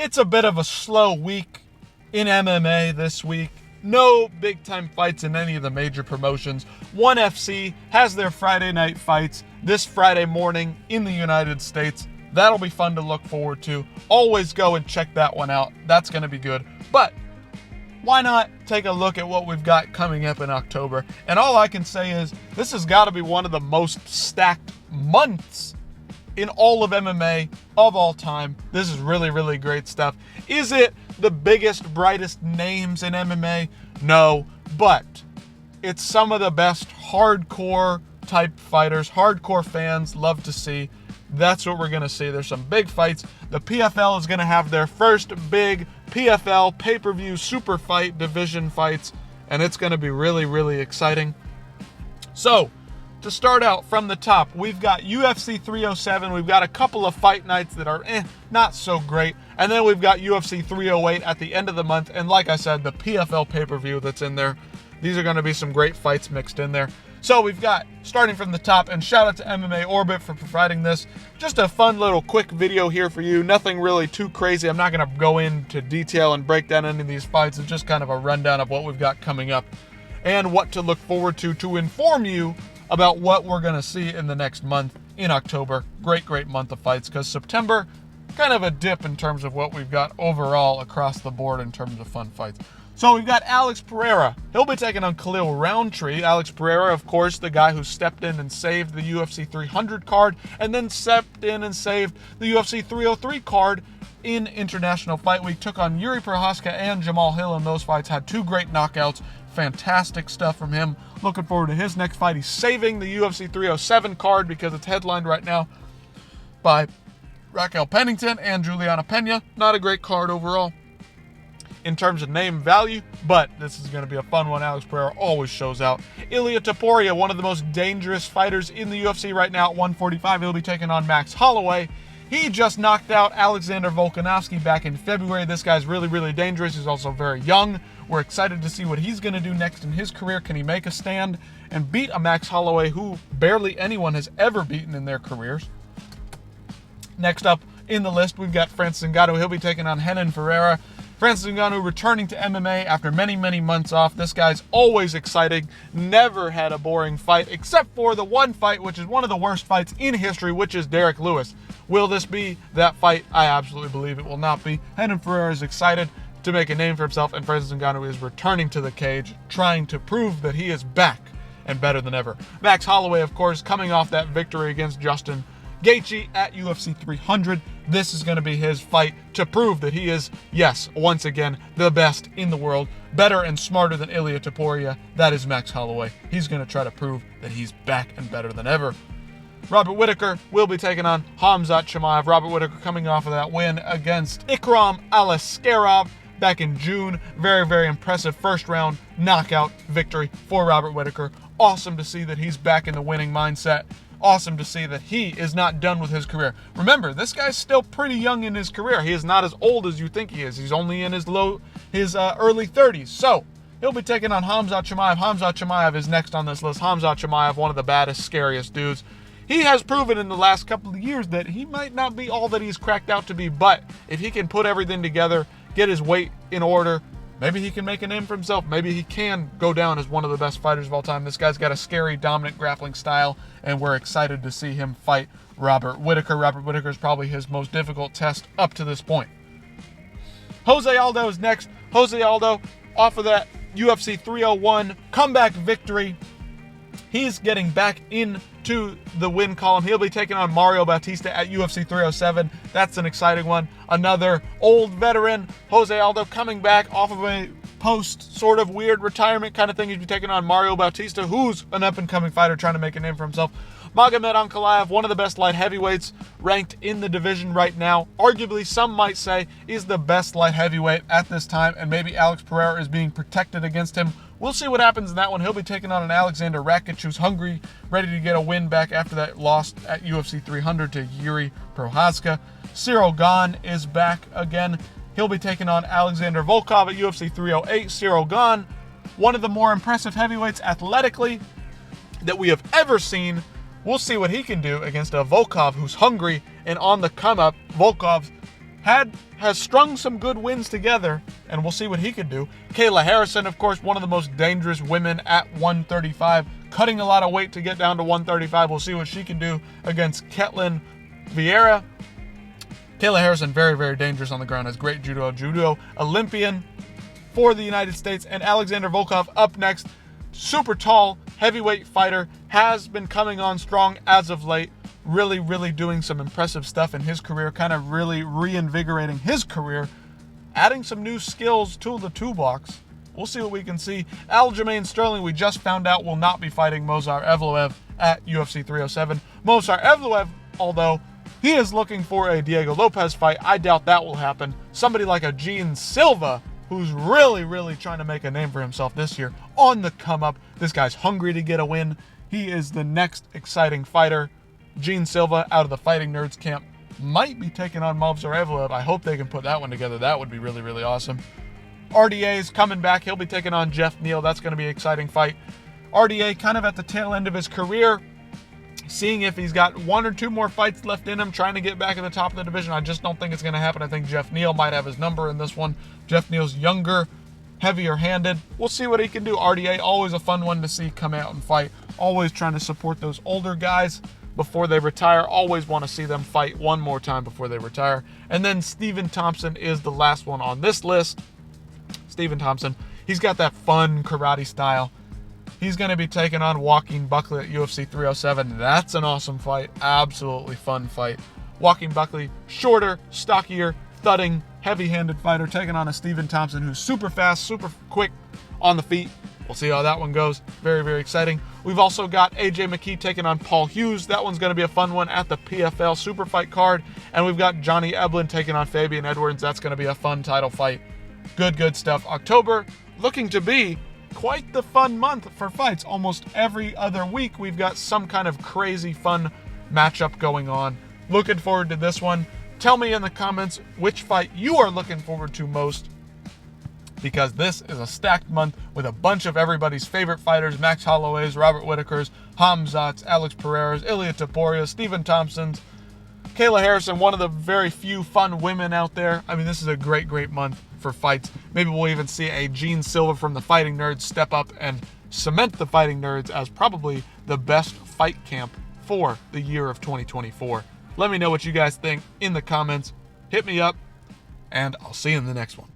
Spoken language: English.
It's a bit of a slow week in MMA this week. No big-time fights in any of the major promotions. ONE FC has their Friday night fights this Friday morning in the United States. That'll be fun to look forward to. Always go and check that one out. That's going to be good. But why not take a look at what we've got coming up in October? And all I can say is this has got to be one of the most stacked months in all of MMA of all time. This is really, really great stuff. Is it the biggest, brightest names in MMA? No, but it's some of the best hardcore type fighters, hardcore fans love to see. That's what we're going to see. There's some big fights. The PFL is going to have their first big PFL pay-per-view super fight division fights, and it's going to be really, really exciting. So, to start out from the top, we've got UFC 307. We've got a couple of fight nights that are not so great. And then we've got UFC 308 at the end of the month. And like I said, the PFL pay-per-view that's in there. These are going to be some great fights mixed in there. So we've got, starting from the top, and shout out to MMA Orbit for providing this. Just a fun little quick video here for you. Nothing really too crazy. I'm not going to go into detail and break down any of these fights. It's just kind of a rundown of what we've got coming up and what to look forward to inform you about what we're going to see in the next month in October. Great month of fights, because September, kind of a dip in terms of what we've got overall across the board in terms of fun fights. So we've got Alex Pereira. He'll be taking on Khalil Roundtree. Alex Pereira, of course, the guy who stepped in and saved the UFC 300 card, and then stepped in and saved the UFC 303 card in International Fight Week. Took on Yuri Prochazka and Jamal Hill in those fights. Had two great knockouts. Fantastic stuff from him. Looking forward to his next fight. He's saving the UFC 307 card because it's headlined right now by Raquel Pennington and Juliana Pena. Not a great card overall in terms of name value, but this is going to be a fun one. Alex Pereira always shows out. Ilia Topuria, one of the most dangerous fighters in the UFC right now at 145. He'll be taking on Max Holloway. He just knocked out Alexander Volkanovski back in February. This guy's really, really dangerous. He's also very young. We're excited to see what he's going to do next in his career. Can he make a stand and beat a Max Holloway who barely anyone has ever beaten in their careers? Next up in the list, we've got Francis Ngannou. He'll be taking on Renan Ferreira. Francis Ngannou returning to MMA after many, many months off. This guy's always exciting. Never had a boring fight, except for the one fight, which is one of the worst fights in history, which is Derek Lewis. Will this be that fight? I absolutely believe it will not be. Renan Ferreira is excited to make a name for himself, and Francis Ngannou is returning to the cage, trying to prove that he is back and better than ever. Max Holloway, of course, coming off that victory against Justin Gaethje at UFC 300. This is going to be his fight to prove that he is, yes, once again, the best in the world, better and smarter than Ilia Topuria. That is Max Holloway. He's going to try to prove that he's back and better than ever. Robert Whittaker will be taking on Khamzat Chimaev. Robert Whittaker coming off of that win against Ikram Aliskerov back in June. Very, very impressive first round knockout victory for Robert Whittaker. Awesome to see that he's back in the winning mindset. Awesome to see that he is not done with his career. Remember, this guy's still pretty young in his career. He is not as old as you think he is. He's only in his early 30s. So he'll be taking on Khamzat Chimaev. Khamzat Chimaev is next on this list. Khamzat Chimaev, one of the baddest, scariest dudes. He has proven in the last couple of years that he might not be all that he's cracked out to be, but if he can put everything together, get his weight in order, maybe he can make a name for himself. Maybe he can go down as one of the best fighters of all time. This guy's got a scary, dominant grappling style, and we're excited to see him fight Robert Whittaker. Robert Whittaker is probably his most difficult test up to this point. Jose Aldo is next. Jose Aldo, off of that UFC 301 comeback victory, he's getting back into the win column. He'll be taking on Mario Bautista at UFC 307. That's an exciting one. Another old veteran, Jose Aldo, coming back off of a post sort of weird retirement kind of thing. He's be taking on Mario Bautista, who's an up-and-coming fighter trying to make a name for himself. Magomed Ankalaev, one of the best light heavyweights ranked in the division right now. Arguably, some might say, is the best light heavyweight at this time, and maybe Alex Pereira is being protected against him. We'll see what happens in that one. He'll be taking on an Alexander Rakic who's hungry, ready to get a win back after that loss at UFC 300 to Yuri Prochazka. Cyril Gane is back again. He'll be taking on Alexander Volkov at UFC 308. Cyril Gane, one of the more impressive heavyweights athletically that we have ever seen. We'll see what he can do against a Volkov who's hungry and on the come-up. Volkov has strung some good wins together, and we'll see what he can do. Kayla Harrison, of course, one of the most dangerous women at 135, cutting a lot of weight to get down to 135. We'll see what she can do against Ketlin Vieira. Kayla Harrison, very, very dangerous on the ground, has great judo Olympian for the United States. And Alexander Volkov up next, super tall, heavyweight fighter, has been coming on strong as of late. Really, really doing some impressive stuff in his career, kind of really reinvigorating his career, adding some new skills to the toolbox. We'll see what we can see. Aljamain Sterling, we just found out, will not be fighting Movsar Evloev at UFC 307. Movsar Evloev, although he is looking for a Diego Lopez fight, I doubt that will happen. Somebody like a Gene Silva, who's really, really trying to make a name for himself this year, on the come up. This guy's hungry to get a win. He is the next exciting fighter. Gene Silva out of the Fighting Nerds camp might be taking on Movsar Evloev. I hope they can put that one together. That would be really, really awesome. RDA is coming back. He'll be taking on Jeff Neal. That's going to be an exciting fight. RDA kind of at the tail end of his career, seeing if he's got one or two more fights left in him, trying to get back at the top of the division. I just don't think it's going to happen. I think Jeff Neal might have his number in this one. Jeff Neal's younger, heavier handed. We'll see what he can do. RDA, always a fun one to see come out and fight. Always trying to support those older guys before they retire. Always want to see them fight one more time before they retire. And then Stephen Thompson is the last one on this list. Stephen Thompson, he's got that fun karate style. He's going to be taking on Joaquin Buckley at UFC 307. That's an awesome fight. Absolutely fun fight. Joaquin Buckley, shorter, stockier, thudding, heavy-handed fighter, taking on a Stephen Thompson who's super fast, super quick on the feet. We'll see how that one goes. Very, very exciting. We've also got AJ McKee taking on Paul Hughes. That one's going to be a fun one at the PFL Super Fight card. And we've got Johnny Eblin taking on Fabian Edwards. That's going to be a fun title fight. Good stuff. October looking to be quite the fun month for fights. Almost every other week we've got some kind of crazy fun matchup going on. Looking forward to this one. Tell me in the comments which fight you are looking forward to most, because this is a stacked month with a bunch of everybody's favorite fighters: Max Holloway's, Robert Whittaker's, Hamzat's, Alex Pereira's, Ilia Toporia's, Stephen Thompson's, Kayla Harrison, one of the very few fun women out there. I mean, this is a great month for fights. Maybe we'll even see a Gene Silva from the Fighting Nerds step up and cement the Fighting Nerds as probably the best fight camp for the year of 2024. Let me know what you guys think in the comments. Hit me up, and I'll see you in the next one.